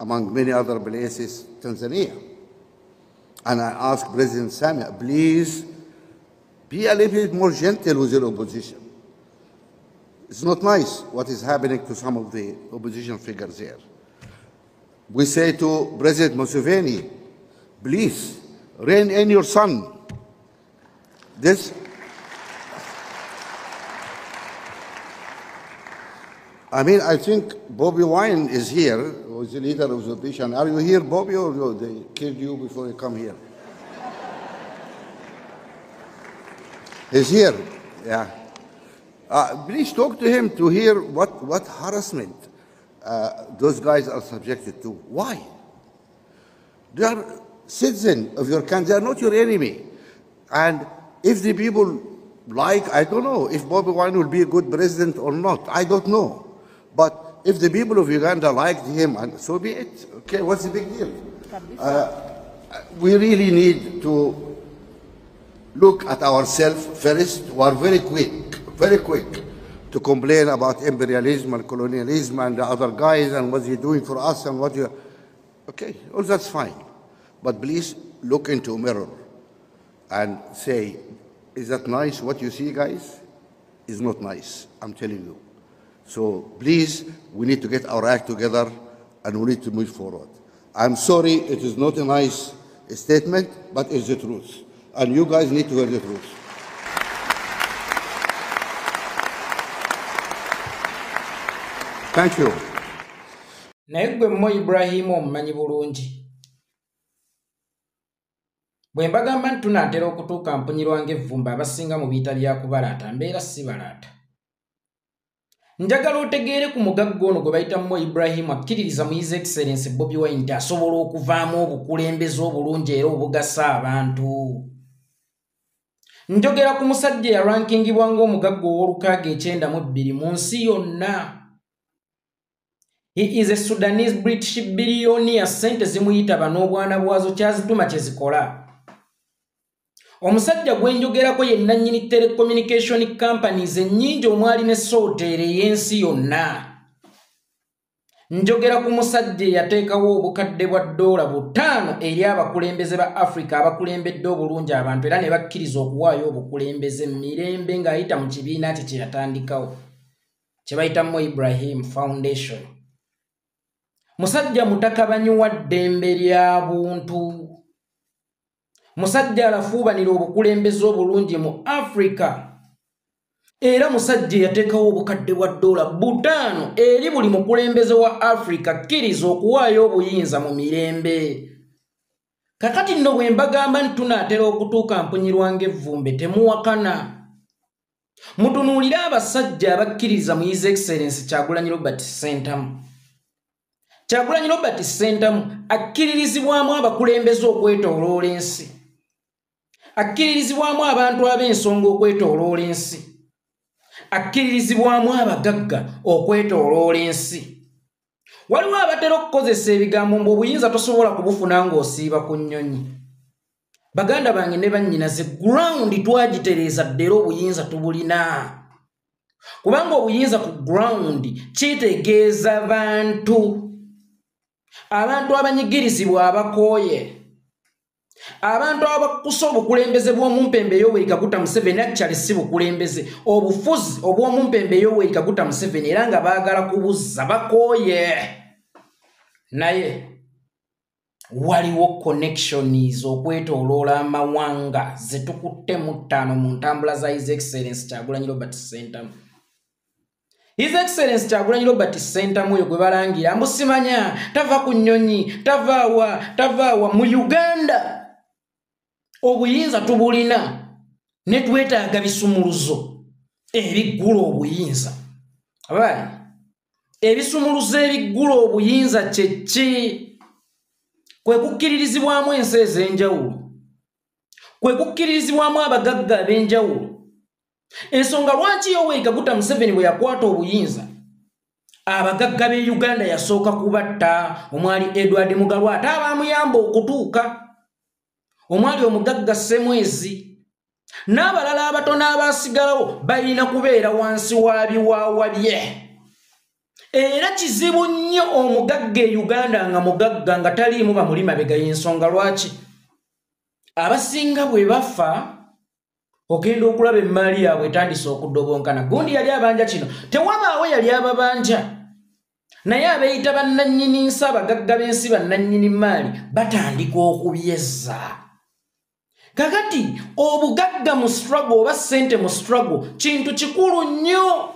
among many other places, Tanzania. And I asked President Samia, please be a little bit more gentle with your opposition. It's not nice what is happening to some of the opposition figures here. We say to President Museveni, please rein in your son. I think Bobby Wine is here, who is the leader of the opposition. Are you here, Bobby, or they killed you before you come here? He's here, yeah. Please talk to him to hear what harassment those guys are subjected to. Why? They are citizens of your country. They are not your enemy. And if the people I don't know if Bobby Wine will be a good president or not. I don't know. But if the people of Uganda liked him, and so be it. Okay, what's the big deal? We really need to look at ourselves first. We are very quick to complain about imperialism and colonialism and the other guys and what you're doing for us and what you. Okay, all that's fine. But please look into a mirror and say, is that nice? What you see, guys, is not nice. I'm telling you. So please, we need to get our act together and we need to move forward. I'm sorry, it is not a nice statement, but it's the truth. And you guys need to hear the truth. Thank you. Naye gwe Mo Ibrahim omumanyi bulungi. Bwe mbagamba nti tunaatera okutuuka mpunyirwa ng'evvumba abasinga mu biita bya kubalaata mbeera si balaata. Njagala otegeere ku mugagga ono gwe bayita Mo Ibrahim akkiririza mu His Excellency Bobi Wine nti asobola okuvaamu obukulembeze obulungi era obugasa abantu. Njogera ku musajja eyarankingibwa ng'omugagga ow'olukaaga 92 mu nsi yonna. He is a Sudanese British billionaire, sente zimuyitaba n'obwana bwazo kyazituma kye zikola. Omusajja gwe njogerako ye nannyini telecommunication companies ennyingi omwali ne sooteere y'ensi yonna. Njogera ku musajja eyateekawo obukadde bwa $5 eri abakulembeze ba Africa abakulembedde obulungi abantu era ne bakkiriza okuwaayo obukulembeze mirembe ng'ayita mu kibiina kye kye yatandikawo kye bayita Mo Ibrahim Foundation. Musajja mutakabanyi wa ddembe lya buntu. Musajja alafuubanira obukulembeze obulungi mu Africa. Era musajja yateekawo obukadde bwa $5 eri buli mukulembeze wa Africa akkiriza okuwaayo obuyinza mu mirembe. Kakati nno bwe mbagamba nti tunaatera okutuuka mpunyirwa ng'evvumbe temuwakana. Mutunuulire abasajja abakkiriza mu His Excellency Kyagulanyi Robert Ssentamu. Kyagulanyi Robert Ssentamu akkiririzibwamu abakulembeze okwetooloola ensi. Akkiririzibwamu abantu ab'ensonga okwetooloola ensi. Akkiririzibwamu abagagga okwetooloola ensi. Waliwo abatera okukozesa ebigambo mbu obuyinza tosobola kubufuna ng'osiiba ku nnyonyi. Baganda bange ne bannyinaze ground twagitereeza ddera obuyinza tubulina. Kubanga obuyinza ku ground kitegeeza bantu. Abantu abanyigirizibwa abakooye. Abantu abakusa obukulembeze bw'omu mpembe Yoweri Kaguta Museveni actually si bukulembeze. Obufuzi obw'omu mpembe Yoweri Kaguta Museveni era nga baagala kubuzza bakooye. Naye waliwo connections okwetooloola amawanga ze tukutte mu ttaano mu ntambula za His Excellency Kyagulanyi Robert Ssentamu. His Excellency Kyagulanyi Robert Ssentamu oyo gwe balangira mbu simanya tava ku nnyonyi tavaawa mu Uganda. Obuyinza tubulina ne twetaaga bisumuluzo ebiggula obuyinza. Abaali ebisumuluzo ebiggula obuyinza kye ki? Kwe kukkiririzibwamu ensi ez'enjawulo. Kwe kukkiririzibwamu abagagga ab'enjawulo. Ensonga lwaki Yoweri Kaguta Museveni bwe yakwata obuyinza abagagga b'e Uganda yasooka kubatta omwali Edward Mugalwa ate abaamuyamba okutuuka. Omwali omugagga Ssemwezi n'abalala abatono abaasigalawo balina kubeera wansi wa biwaawa bye. Era kizibu nnyo omugagga e Uganda nga mugagga nga taliimu bamuli mabega y'ensonga lwaki abasinga bwe bafa ogenda okulaba emmaali yaabwe etandise okudobonkana. Gundi yali abanja kino tewabaawo yali ababanja naye abeeyita bannannyini nsi abagagga b'ensi bannannyini maali batandika okubyezza. Kakati obugagga mu struggle oba ssente mu struggle kintu kikulu nnyo.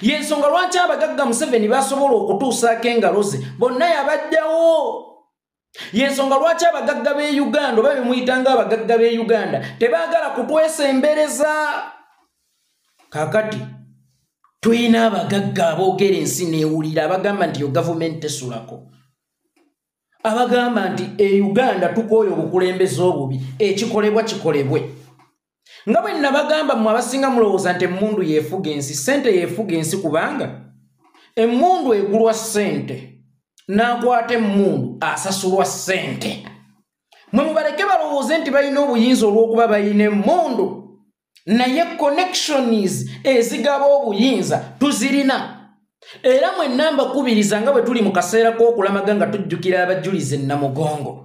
Yensonga lwaki abagagga Museveni basobola okutuusaako engalo ze bonna yabajjawo. Yensonga lwaki abagagga b'e Uganda oba bemuyitanga abagagga b'e Uganda tebaagala kutwesembereza. Kakati tulina abagagga aboogera ensi neewulira abagamba nti yo gavumenti tesulako, abagamba nti e Uganda tukooye obukulembeze obubi ekikolebwa kikolebwe. Nga bwe nabagamba mmwe abasinga mulowooza nti emmundu yeefuga ensi, ssente yeefuga ensi kubanga emmundu egulwa ssente n'akwata emmundu asasulwa ssente. Mwe mubaleke balowooze nti balina obuyinza olw'okuba balina emmundu naye connections ezigaba obuyinza tuzirina. Era mwenna mbakubiriza nga bwe tuli mu kaseera k'okulamaga nga tujjukira abajulize Namugongo.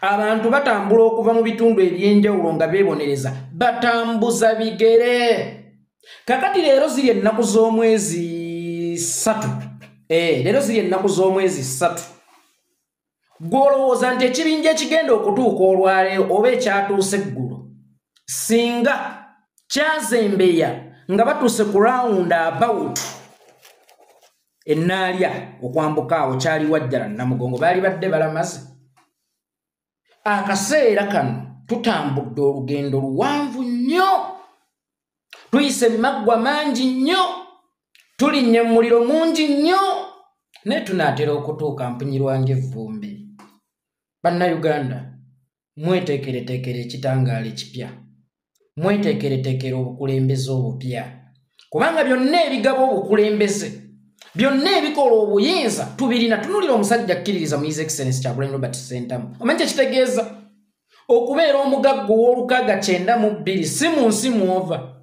Abantu batambula okuva mu bitundu eby'enjawulo nga beebonereza batambuza bigere. Kakati leero ziri ennaku z'omwezi 3. Leero ziri ennaku z'omwezi 3. Gw'olowooza nti ekibinja ekigenda okutuuka olwaleero oba ekyatuuse eggulo singa kyazembeya nga batuuse ku round about ennaalya okwambuka awo kyali wajjala Namugongo baali badde balamaze. Akaseera kano tutambudde olugendo luwanvu nnyo, tuyise emaggwa mangi nnyo, tulinnye mu muliro mungi nnyo, naye tunaatera okutuuka mpunyirwanga evvumbi. Bannayuganda, mweteekereteekere ekitangaala ekipya, mweteekereteekere obukulembeze obupya, kubanga byonna ebigaba obukulembeze, byonna ebikola obuyinza tubirina. Tunulira omusajja akkiririza mu His Excellency Kyagulanyi Robert Ssentamu. Omanyi kye kitegeeza okubeera omugagga ow'olukaaga 92 si mu nsi mwova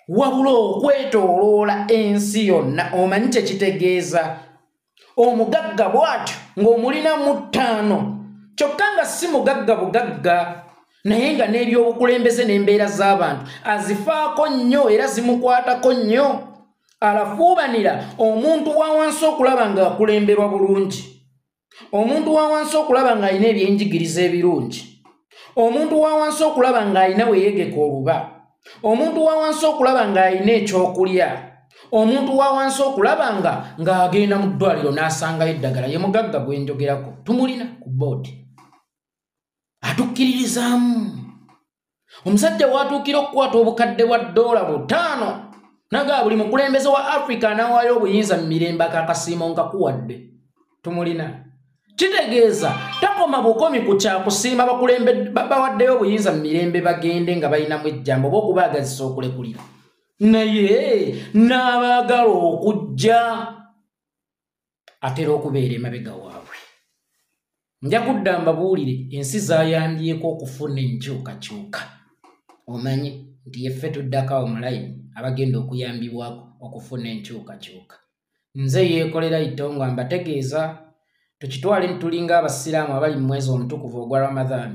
wabula okwetooloola ensi yonna. Omanyi kye kitegeeza omugagga bw'atyo ng'omulinamu 5 kyokka nga si mugagga bugagga naye nga n'ebyobukulembeze n'embeera z'abantu azifaako nnyo era zimukwatako nnyo. Alafuubanira omuntu wa wansi okulaba nga akulemberwa bulungi, omuntu wa wansi okulaba nga alina ebyenjigiriza ebirungi, omuntu wa wansi okulaba nga alina weeyegeka oluba, omuntu wa wansi okulaba nga alina ekyokulya, omuntu wa wansi okulaba nga agenda mu ddwaliro n'asangayo eddagala. Ye mugagga gwe njogerako, tumulina ku boodi atukkiririzaamu. Omusajja watuukira okukwata obukadde bwa $5 naga buli mukulembeze wa Africa anawaayo obuyinza mu mirembe akakasiimo nkakuwadde. Tumulina kitegeeza takoma bukomi ku kyakusiima bawaddeyo obuyinza mu mirembe bagende nga balinamu ejjambo oba okubaagazisa okulekulira, naye n'abaagala okujja atera okubeera emabega waabwe. Nja kudda mbabuulire ensi zaayambyeko okufuna enkyukakyuka. Omanyi nti yeffe tuddako omulayini abagenda okuyambibwako okufuna enkyukakyuka. Nze yeekolera itongo mbategeeza tukitwale ntulinga abasiraamu abali mu mwezi omutukuvu ogwa Ramadhan.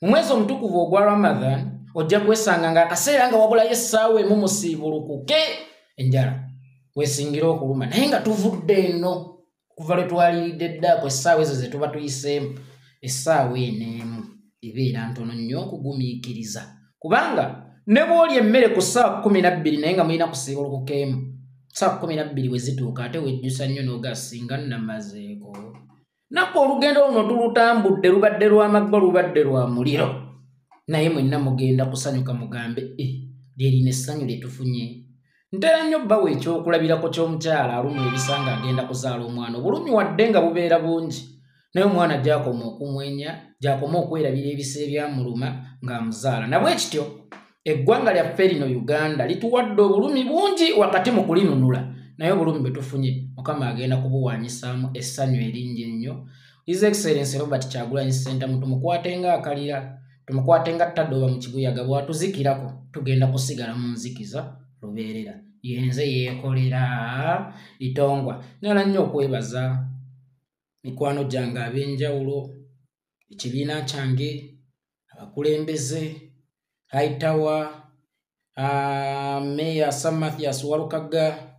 Mu mwezi omutukuvu ogwa Ramadhan ojja kwesanga nga akaseera nga wabulayo essaawa emu musiibulukuke enjala weesingira okuluma, naye nga tuvudde eno kuva lwe twaliridde eddaako essaawa ezo ze tuba tuyiseemu, essaawa eno ebeera ntono nnyo okugumiikiriza, kubanga ne bw'oli emmere ku ssaawa 12 naye nga mulina kusiibulukuka emu, ssaawa 12 we zituuka ate wejjusa nnyo n'ogasinga namazeeko. Nako olugendo luno tulutambudde lubadde lw'amaggo, lubadde lwa muliro, naye mwenna mugenda kusanyuka mugambe lyerina essanyu lye tufunye. Ntera nnyo bbawa ekyokulabirako ky'omukyala alumwa ebisanga agenda kuzaala omwana. Obulumi wadde nga bubeera bungi, naye omwana gy'akoma okumwenya, gy'akoma okwerabira ebisa ebyamuluma ng'amuzaala. Nabwe kityo eggwanga lyaffe lino Uganda lituwadde obulumi bungi wakati mu kulinunula, naye obulumi bwe tufunye Mukama agenda kubuwaanyisaamu essanyu eringi nnyo. His Excellency Robert Kyagulanyi Ssentamu tumukwatenga akalira, tumukwatenga ttadde oba mu kibuyaga bw'atuzikirako tugenda kusigala mu nzikiza lubeerera. yenze yeekolera Litongwa. Njagala nnyo okwebaza mikwano gyange ab'enjawulo, ekibiina kyange, abakulembeze, Hightower, Meya Sam Mathias Walukaga,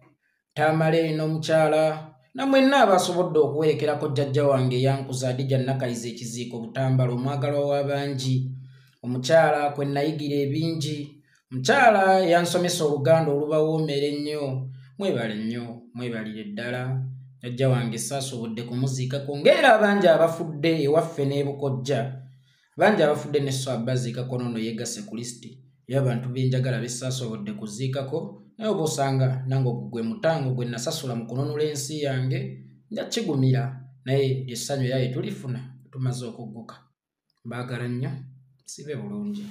Tamale n'omukyala, namwenna abasobodde okuwerekerako jjajja wange eyankuza Adija Nakayiza ekiziiko Butambala, omwagalwa w'abangi, omukyala kwe nayigira ebingi, omukyala yansomesa Oluganda olubawoomera ennyo. Mwebale nnyo, mwebalire ddala. Jjajja wange saasobodde kumuziikako ng'era abangi abafudde ewaffe n'e Bukojja, bangi abafudde ne so abaziikako n'ono yeegase Kristi. Era abantu benjagala be saasobodde kuziikako, naye oba osanga nange gwe mutango gwe nasasula mu kununula ensi yange nja kigumira, naye essanyu lyaye tulifuna tumaze okugguka. Mbaagala nnyo, sibe bulungi.